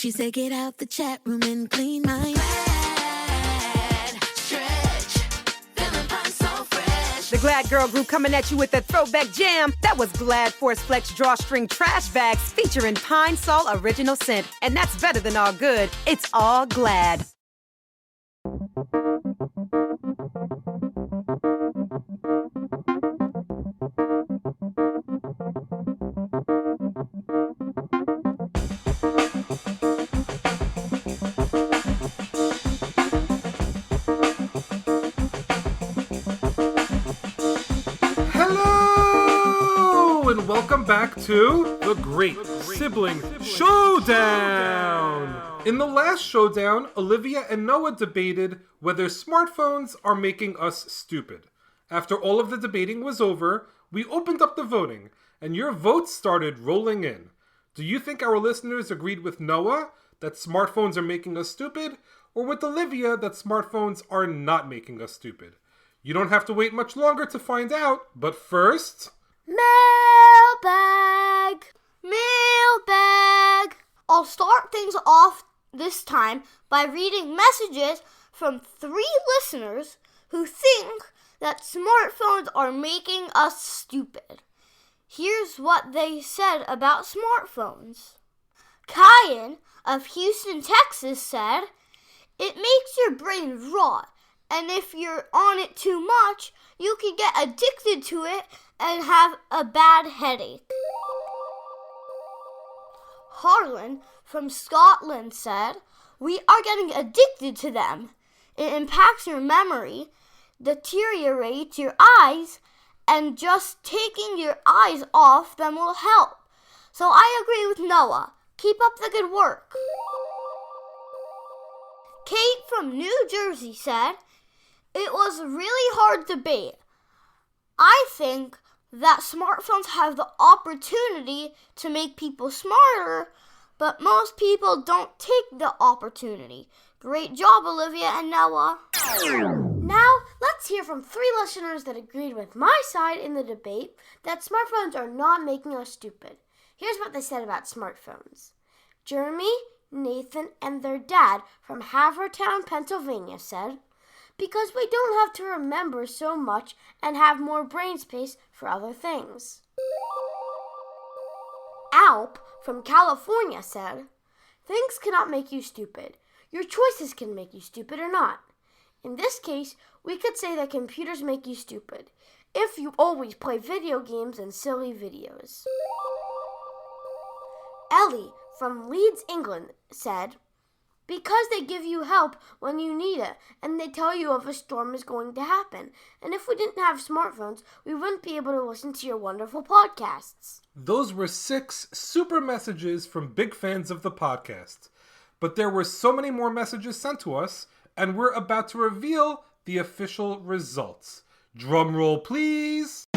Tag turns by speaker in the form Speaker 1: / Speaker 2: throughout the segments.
Speaker 1: She said, get out the chat room and clean my Glad stretch. Feeling fine, so fresh.
Speaker 2: The Glad Girl Group coming at you with a throwback jam. That was Glad Force Flex Drawstring Trash Bags featuring Pine Sol Original Scent. And that's better than all good. It's all Glad.
Speaker 3: Welcome back to the Great Sibling Showdown! In the last showdown, Olivia and Noah debated whether smartphones are making us stupid. After all of the debating was over, we opened up the voting, and your votes started rolling in. Do you think our listeners agreed with Noah that smartphones are making us stupid, or with Olivia that smartphones are not making us stupid? You don't have to wait much longer to find out, but first...
Speaker 4: Mailbag. I'll start things off this time by reading messages from 3 listeners who think that smartphones are making us stupid. Here's what they said about smartphones. Kyan of Houston, Texas said, "It makes your brain rot, and if you're on it too much, you can get addicted to it and have a bad headache." Harlan from Scotland said, "We are getting addicted to them. It impacts your memory, deteriorates your eyes, and just taking your eyes off them will help. So I agree with Noah. Keep up the good work." Kate from New Jersey said, "It was a really hard debate. I think that smartphones have the opportunity to make people smarter, but most people don't take the opportunity. Great job, Olivia and Noah."
Speaker 5: Now, let's hear from 3 listeners that agreed with my side in the debate that smartphones are not making us stupid. Here's what they said about smartphones. Jeremy, Nathan, and their dad from Havertown, Pennsylvania said, "Because we don't have to remember so much and have more brain space for other things." Alp from California said, "Things cannot make you stupid. Your choices can make you stupid or not. In this case, we could say that computers make you stupid if you always play video games and silly videos." Ellie from Leeds, England said, "Because they give you help when you need it, and they tell you if a storm is going to happen. And if we didn't have smartphones, we wouldn't be able to listen to your wonderful podcasts."
Speaker 3: Those were 6 super messages from big fans of the podcast. But there were so many more messages sent to us, and we're about to reveal the official results. Drum roll, please!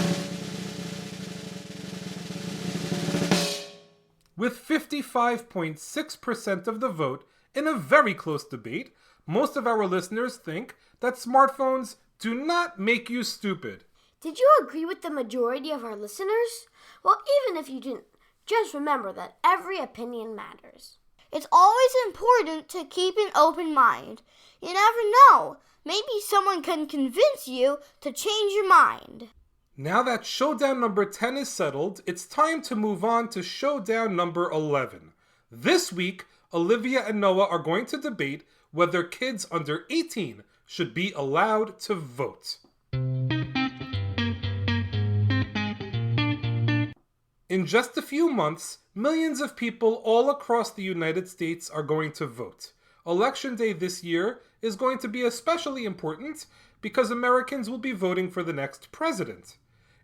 Speaker 3: With 55.6% of the vote, in a very close debate, most of our listeners think that smartphones do not make you stupid.
Speaker 5: Did you agree with the majority of our listeners? Well, even if you didn't, just remember that every opinion matters.
Speaker 4: It's always important to keep an open mind. You never know. Maybe someone can convince you to change your mind.
Speaker 3: Now that Showdown number 10 is settled, it's time to move on to Showdown number 11. This week, Olivia and Noah are going to debate whether kids under 18 should be allowed to vote. In just a few months, millions of people all across the United States are going to vote. Election Day this year is going to be especially important because Americans will be voting for the next president.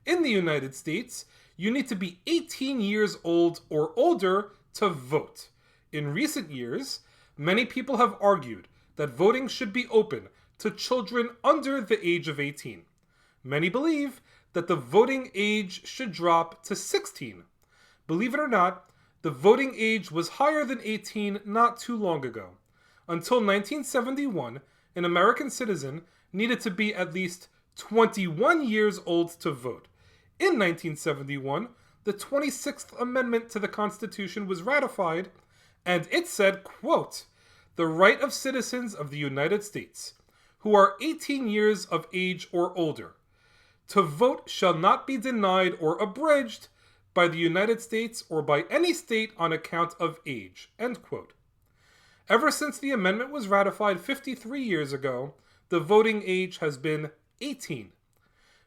Speaker 3: In the United States, you need to be 18 years old or older to vote. In recent years, many people have argued that voting should be open to children under the age of 18. Many believe that the voting age should drop to 16. Believe it or not, the voting age was higher than 18 not too long ago. Until 1971, an American citizen needed to be at least 21 years old to vote. In 1971, the 26th Amendment to the Constitution was ratified, And it said, quote, "The right of citizens of the United States, who are 18 years of age or older, to vote shall not be denied or abridged by the United States or by any state on account of age." End quote. Ever since the amendment was ratified 53 years ago, the voting age has been 18.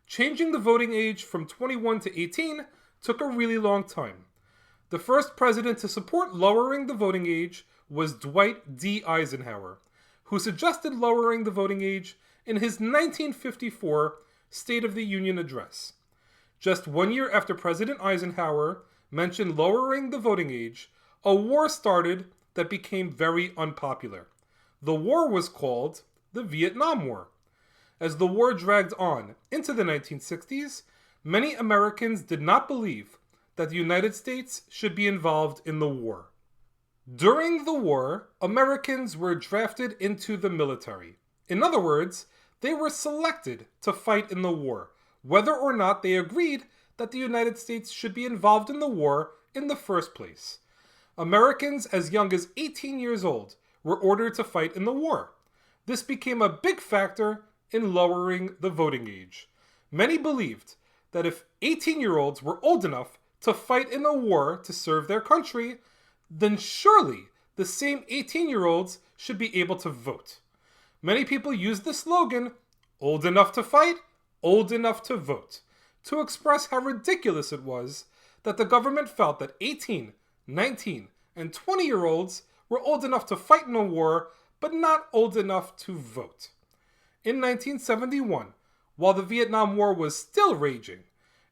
Speaker 3: Changing the voting age from 21 to 18 took a really long time. The first president to support lowering the voting age was Dwight D. Eisenhower, who suggested lowering the voting age in his 1954 State of the Union address. Just 1 year after President Eisenhower mentioned lowering the voting age, a war started that became very unpopular. The war was called the Vietnam War. As the war dragged on into the 1960s, many Americans did not believe that the United States should be involved in the war. During the war, Americans were drafted into the military. In other words, they were selected to fight in the war, whether or not they agreed that the United States should be involved in the war in the first place. Americans as young as 18 years old were ordered to fight in the war. This became a big factor in lowering the voting age. Many believed that if 18-year-olds were old enough to fight in a war to serve their country, then surely the same 18-year-olds should be able to vote. Many people used the slogan, "Old enough to fight, old enough to vote," to express how ridiculous it was that the government felt that 18, 19, and 20-year-olds were old enough to fight in a war, but not old enough to vote. In 1971, while the Vietnam War was still raging,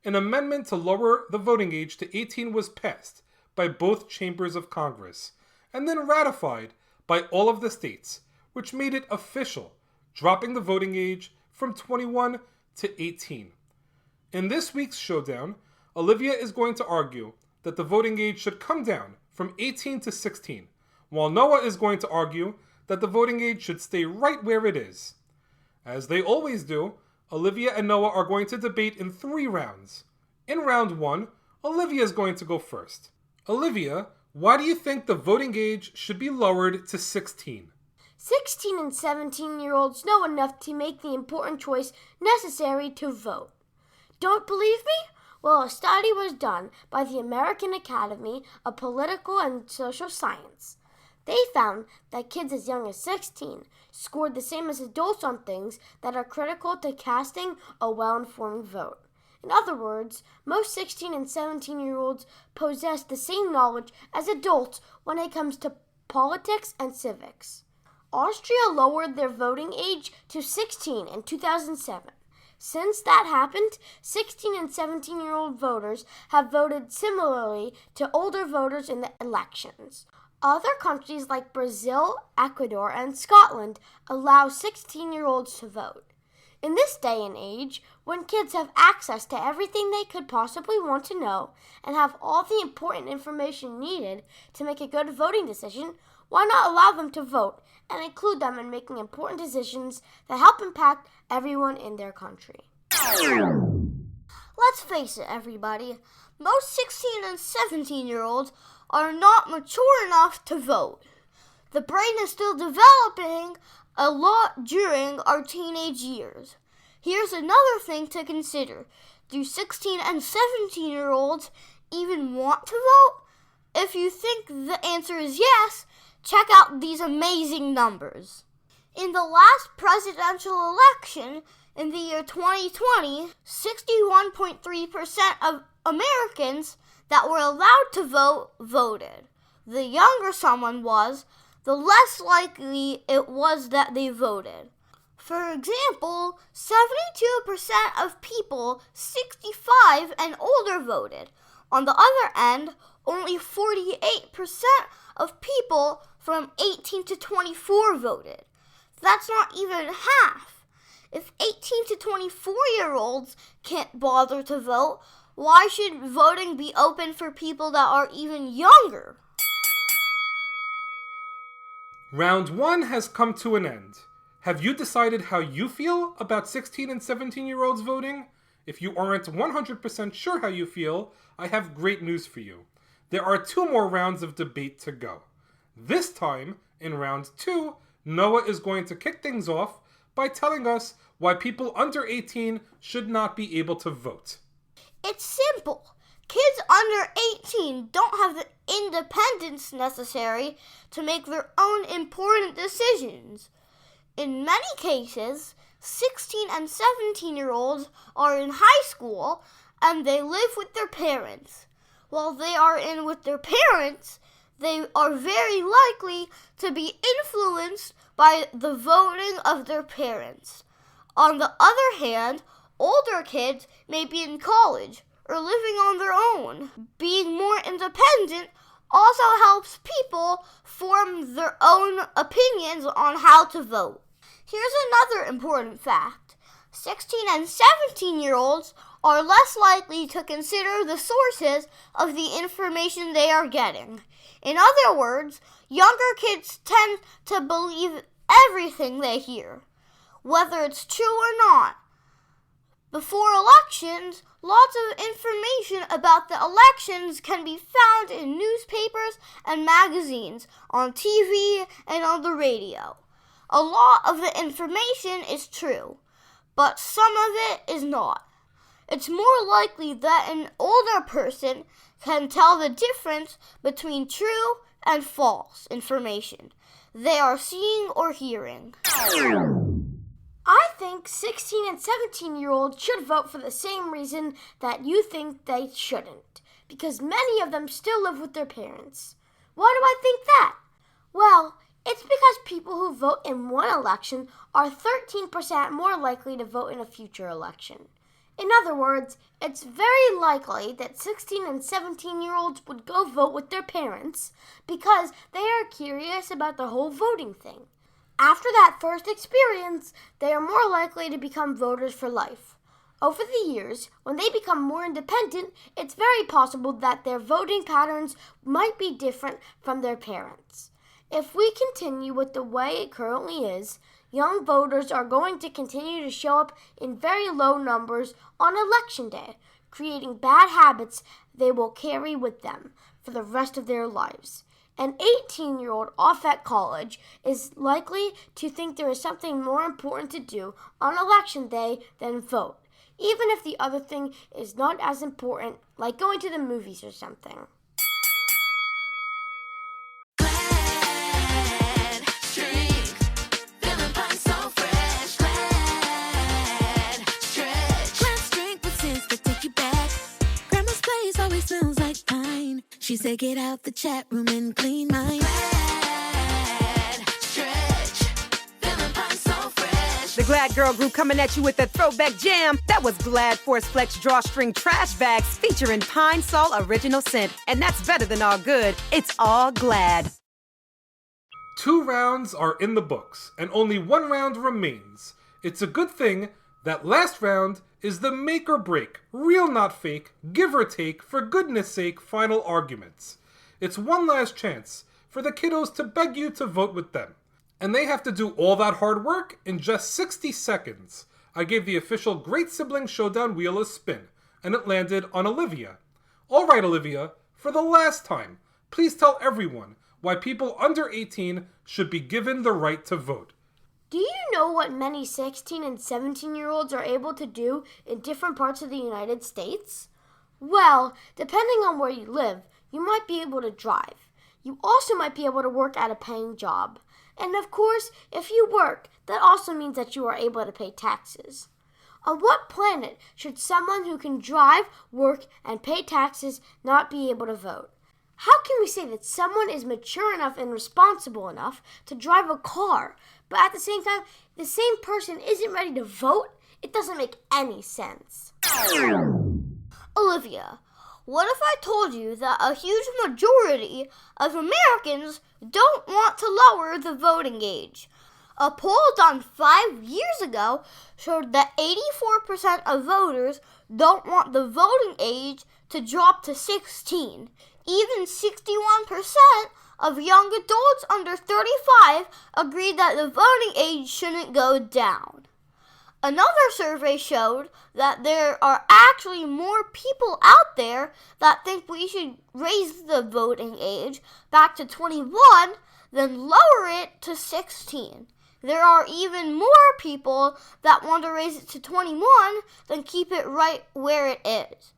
Speaker 3: an amendment to lower the voting age to 18 was passed by both chambers of Congress, and then ratified by all of the states, which made it official, dropping the voting age from 21 to 18. In this week's Showdown, Olivia is going to argue that the voting age should come down from 18 to 16, while Noah is going to argue that the voting age should stay right where it is. As they always do, Olivia and Noah are going to debate in 3 rounds. In round 1, Olivia is going to go first. Olivia, why do you think the voting age should be lowered to 16?
Speaker 5: 16 and 17-year-olds know enough to make the important choice necessary to vote. Don't believe me? Well, a study was done by the American Academy of Political and Social Science. They found that kids as young as 16 scored the same as adults on things that are critical to casting a well-informed vote. In other words, most 16 and 17-year-olds possess the same knowledge as adults when it comes to politics and civics. Austria lowered their voting age to 16 in 2007. Since that happened, 16 and 17-year-old voters have voted similarly to older voters in the elections. Other countries like Brazil, Ecuador, and Scotland allow 16-year-olds to vote. In this day and age, when kids have access to everything they could possibly want to know and have all the important information needed to make a good voting decision, why not allow them to vote and include them in making important decisions that help impact everyone in their country?
Speaker 4: Let's face it, everybody. Most 16 and 17-year-olds are not mature enough to vote. The brain is still developing a lot during our teenage years. Here's another thing to consider. Do 16 and 17-year-olds even want to vote? If you think the answer is yes, check out these amazing numbers. In the last presidential election, in the year 2020, 61.3% of Americans that were allowed to vote voted. The younger someone was, the less likely it was that they voted. For example, 72% of people 65 and older voted. On the other end, only 48% of people from 18 to 24 voted. That's not even half. If 18 to 24-year-olds can't bother to vote, why should voting be open for people that are even younger?
Speaker 3: Round 1 has come to an end. Have you decided how you feel about 16 and 17-year-olds voting? If you aren't 100% sure how you feel, I have great news for you. There are 2 more rounds of debate to go. This time, in round 2, Noah is going to kick things off by telling us why people under 18 should not be able to vote.
Speaker 4: It's simple. Kids under 18 don't have the independence necessary to make their own important decisions. In many cases, 16 and 17-year-olds are in high school and they live with their parents. While they are in with their parents, they are very likely to be influenced by the voting of their parents. On the other hand, older kids may be in college or living on their own. Being more independent also helps people form their own opinions on how to vote. Here's another important fact. 16 and 17-year-olds are less likely to consider the sources of the information they are getting. In other words, younger kids tend to believe everything they hear, whether it's true or not. Before elections, lots of information about the elections can be found in newspapers and magazines, on TV, and on the radio. A lot of the information is true, but some of it is not. It's more likely that an older person can tell the difference between true and false information they are seeing or hearing.
Speaker 5: I think 16 and 17-year-olds should vote for the same reason that you think they shouldn't, because many of them still live with their parents. Why do I think that? Well, it's because people who vote in one election are 13% more likely to vote in a future election. In other words, it's very likely that 16 and 17-year-olds would go vote with their parents because they are curious about the whole voting thing. After that first experience, they are more likely to become voters for life. Over the years, when they become more independent, it's very possible that their voting patterns might be different from their parents. If we continue with the way it currently is, young voters are going to continue to show up in very low numbers on election day, creating bad habits they will carry with them for the rest of their lives. An 18-year-old off at college is likely to think there is something more important to do on election day than vote, even if the other thing is not as important, like going to the movies or something.
Speaker 1: Glad drink, feeling fine, so fresh. Glad stretch, glad drink with scents that take you back. Grandma's place always smells like pine. She said, get out the chat room and clean mine. Glad stretch, feeling fine, so fresh.
Speaker 2: The Glad Girl Group coming at you with a throwback jam. That was Glad Force Flex Drawstring Trash Bags featuring Pine Sol Original Scent. And that's better than all good. It's all Glad.
Speaker 3: 2 rounds are in the books, and only 1 round remains. It's a good thing that last round is the make or break, real not fake, give or take, for goodness sake, final arguments. It's one last chance for the kiddos to beg you to vote with them. And they have to do all that hard work in just 60 seconds. I gave the official Great Sibling Showdown wheel a spin, and it landed on Olivia. Alright, Olivia, for the last time, please tell everyone why people under 18 should be given the right to vote.
Speaker 5: Do you know what many 16 and 17-year-olds are able to do in different parts of the United States? Well, depending on where you live, you might be able to drive. You also might be able to work at a paying job. And of course, if you work, that also means that you are able to pay taxes. On what planet should someone who can drive, work, and pay taxes not be able to vote? How can we say that someone is mature enough and responsible enough to drive a car, but at the same time, the same person isn't ready to vote? It doesn't make any sense.
Speaker 4: Olivia, what if I told you that a huge majority of Americans don't want to lower the voting age? A poll done 5 years ago showed that 84% of voters don't want the voting age to drop to 16. Even 61% of young adults under 35 agree that the voting age shouldn't go down. Another survey showed that there are actually more people out there that think we should raise the voting age back to 21 then lower it to 16. There are even more people that want to raise it to 21 than keep it right where it is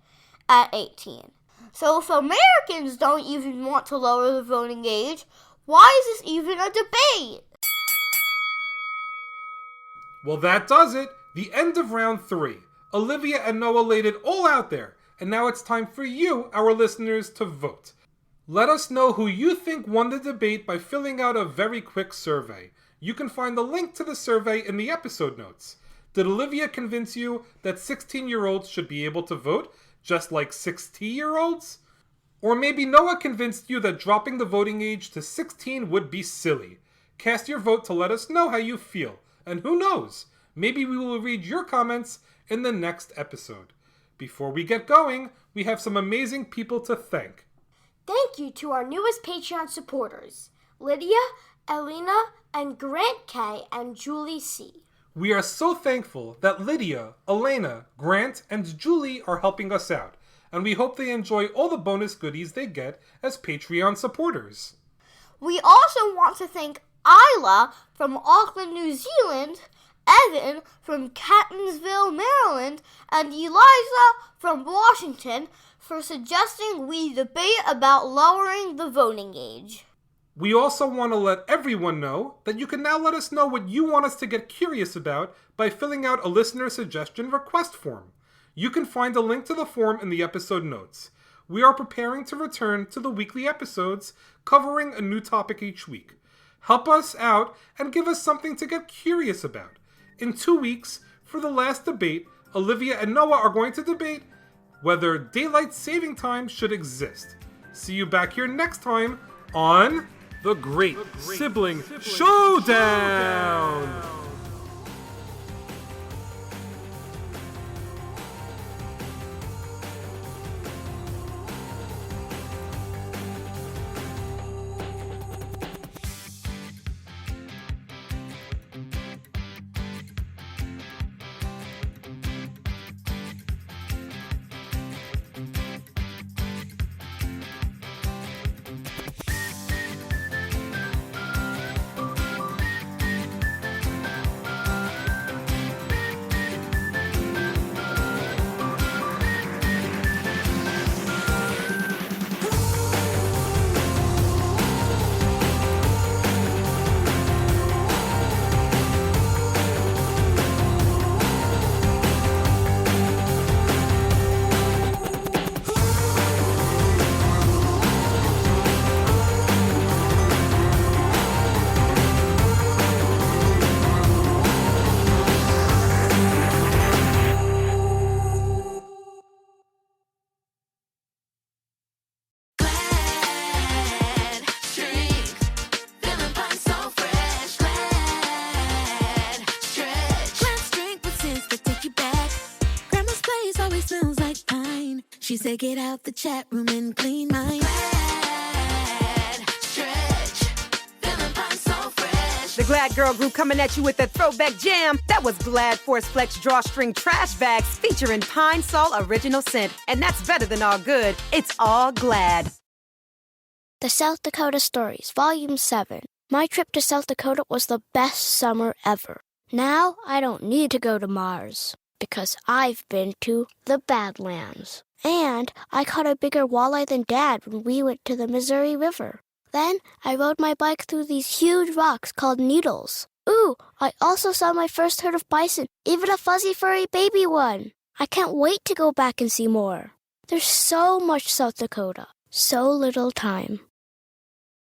Speaker 4: at 18. So if Americans don't even want to lower the voting age, why is this even a debate?
Speaker 3: Well, that does it. The end of round 3. Olivia and Noah laid it all out there, and now it's time for you, our listeners, to vote. Let us know who you think won the debate by filling out a very quick survey. You can find the link to the survey in the episode notes. Did Olivia convince you that 16-year-olds should be able to vote, just like 60-year-olds? Or maybe Noah convinced you that dropping the voting age to 16 would be silly. Cast your vote to let us know how you feel. And who knows, maybe we will read your comments in the next episode. Before we get going, we have some amazing people to thank.
Speaker 5: Thank you to our newest Patreon supporters, Lydia, Elena, and Grant K. and Julie C.
Speaker 3: We are so thankful that Lydia, Elena, Grant, and Julie are helping us out, and we hope they enjoy all the bonus goodies they get as Patreon supporters.
Speaker 4: We also want to thank Isla from Auckland, New Zealand, Evan from Catonsville, Maryland, and Eliza from Washington for suggesting we debate about lowering the voting age.
Speaker 3: We also want to let everyone know that you can now let us know what you want us to get curious about by filling out a listener suggestion request form. You can find a link to the form in the episode notes. We are preparing to return to the weekly episodes covering a new topic each week. Help us out and give us something to get curious about. In 2 weeks, for the last debate, Olivia and Noah are going to debate whether daylight saving time should exist. See you back here next time on The Great Sibling Showdown!
Speaker 1: Glad drink, feeling fine, so fresh. Glad stretch, glad drink with sense to take you back. Grandma's place always smells like pine. She said, get out the chat room and clean mine. Glad stretch, feeling fine, so fresh.
Speaker 2: The Glad Girl Group coming at you with a throwback jam. That was Glad Force Flex Drawstring Trash Bags featuring Pine Sol Original Scent. And that's better than all good. It's all Glad.
Speaker 6: The South Dakota Stories, Volume 7. My trip to South Dakota was the best summer ever. Now I don't need to go to Mars, because I've been to the Badlands. And I caught a bigger walleye than Dad when we went to the Missouri River. Then I rode my bike through these huge rocks called needles. Ooh, I also saw my first herd of bison, even a fuzzy furry baby one. I can't wait to go back and see more. There's so much South Dakota, so little time.